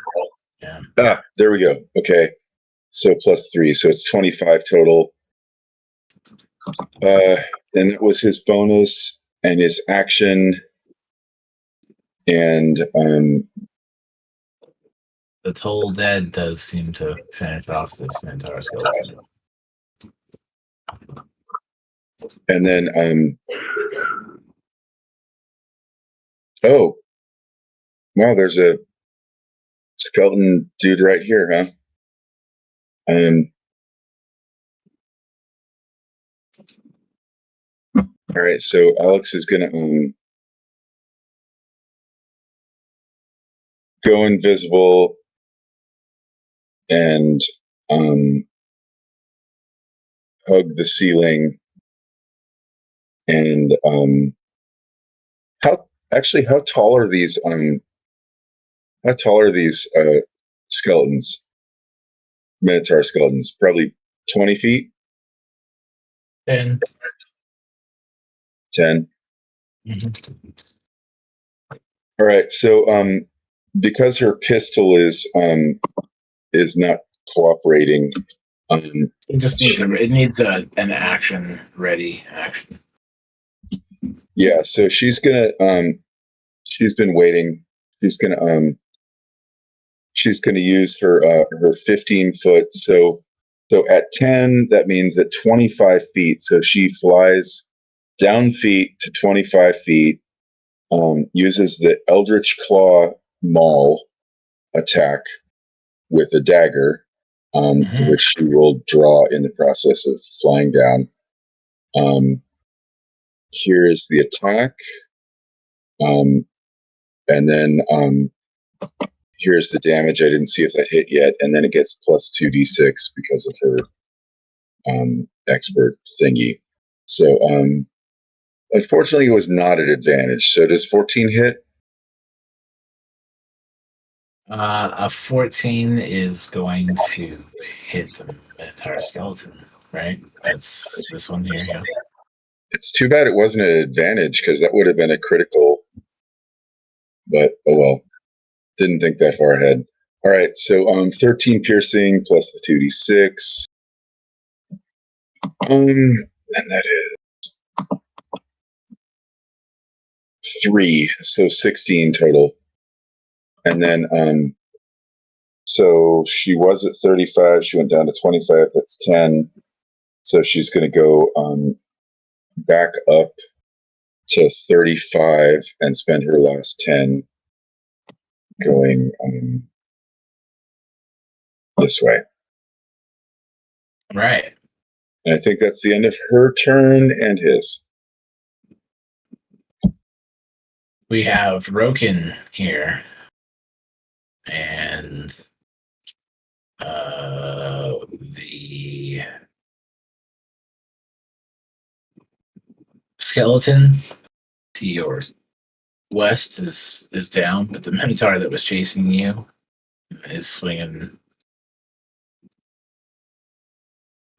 Yeah. Ah, there we go. Okay, so +3, so it's 25 total. And that was his bonus and his action, and The Toll Dead does seem to finish off this Minotaur skeleton. and then oh, wow, there's a skeleton dude right here, huh? All right, so Alex is gonna go invisible and hug the ceiling, and how tall are these skeletons, Minotaur skeletons? Probably 20 feet. 10. 10. Mm-hmm. All right, so because her pistol is not cooperating, It just needs an action ready action. yeah, so she's gonna she's been waiting. She's gonna use her 15-foot. So at 10, that means at 25 feet. So she flies down feet to 25 feet. Uses the Eldritch Claw Maul attack with a dagger, which she will draw in the process of flying down. Here's the attack, and then here's the damage. I didn't see if that hit yet, and then it gets plus 2d6 because of her expert thingy. So unfortunately, it was not at advantage. So does 14 hit? A 14 is going to hit the entire skeleton, right? That's this one here. Yeah. It's too bad it wasn't an advantage, because that would have been a critical. But oh well, didn't think that far ahead. All right, so 13 piercing plus the 2d6, and that is 3, so 16 total. And then so she was at 35, she went down to 25. That's 10. So she's going to go back up to 35 and spend her last 10 going this way. Right. And I think that's the end of her turn and his. We have Roken here. And the skeleton to your west is down, but the Minotaur that was chasing you is swinging.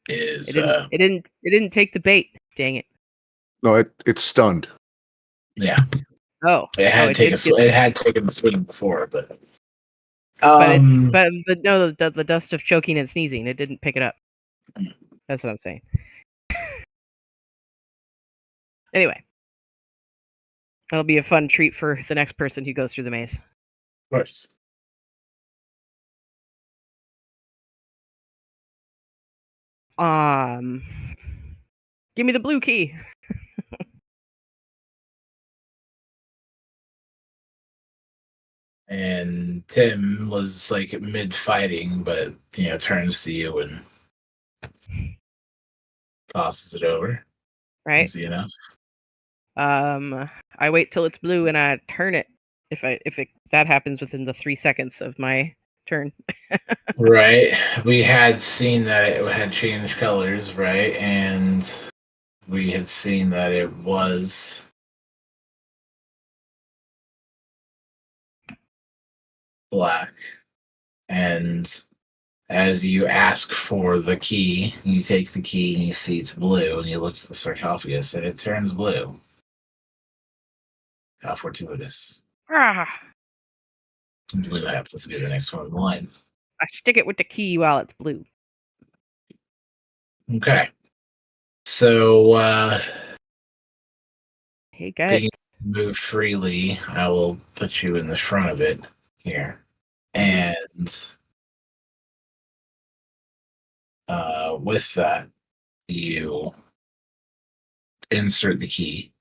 It didn't take the bait. Dang it! No, it's stunned. Yeah. Oh, it had taken the swing before, but the dust of choking and sneezing, it didn't pick it up. That's what I'm saying. Anyway, that'll be a fun treat for the next person who goes through the maze. Of course. Give me the blue key. And Tim was like mid-fighting, but turns to you and tosses it over. Right. Easy enough. I wait till it's blue and I turn it. That happens within the 3 seconds of my turn. Right. We had seen that it had changed colors, right? And we had seen that it was black. And as you ask for the key, you take the key and you see it's blue, and you look at the sarcophagus and it turns blue. How fortuitous. Ah, Blue happens to be the next one in line. I stick it with the key while it's blue. Okay. So, Hey, guys. being move freely, I will put you in the front of it here. And with that, you insert the key.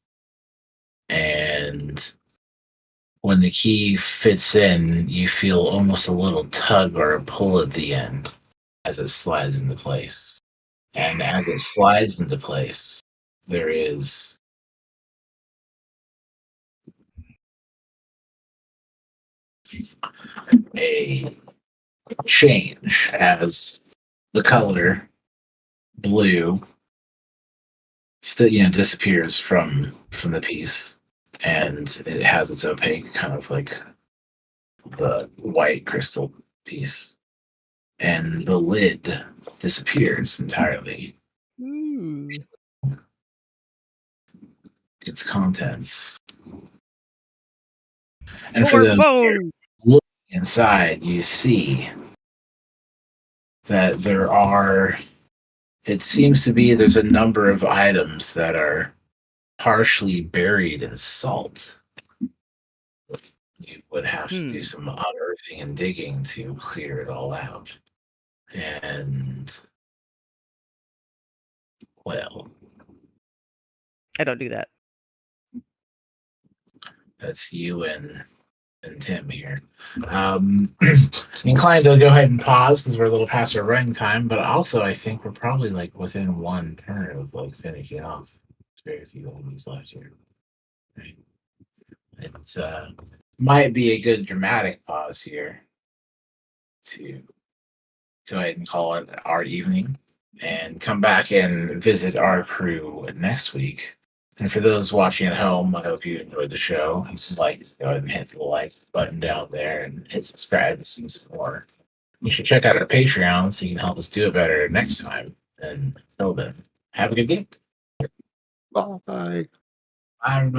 And when the key fits in, you feel almost a little tug or a pull at the end as it slides into place. And as it slides into place, there is a change as the color blue still disappears from the piece, and it has its opaque kind of like the white crystal piece, and the lid disappears entirely. Ooh. Its contents, and for More those bones. looking inside, you see that it seems to be there's a number of items that are partially buried in salt. You would have to do some unearthing and digging to clear it all out. And, well, I don't do that. that's you and Tim here. Inclined to go ahead and pause because we're a little past our running time, but also I think we're probably like within one turn of like finishing off. There's very few enemies left here. Right? It might be a good dramatic pause here to go ahead and call it our evening and come back and visit our crew next week. And for those watching at home, I hope you enjoyed the show. If you like, go ahead and hit the like button down there and hit subscribe to see some more. You should check out our Patreon so you can help us do it better next time. And until then, have a good game. Bye. Bye, everybody.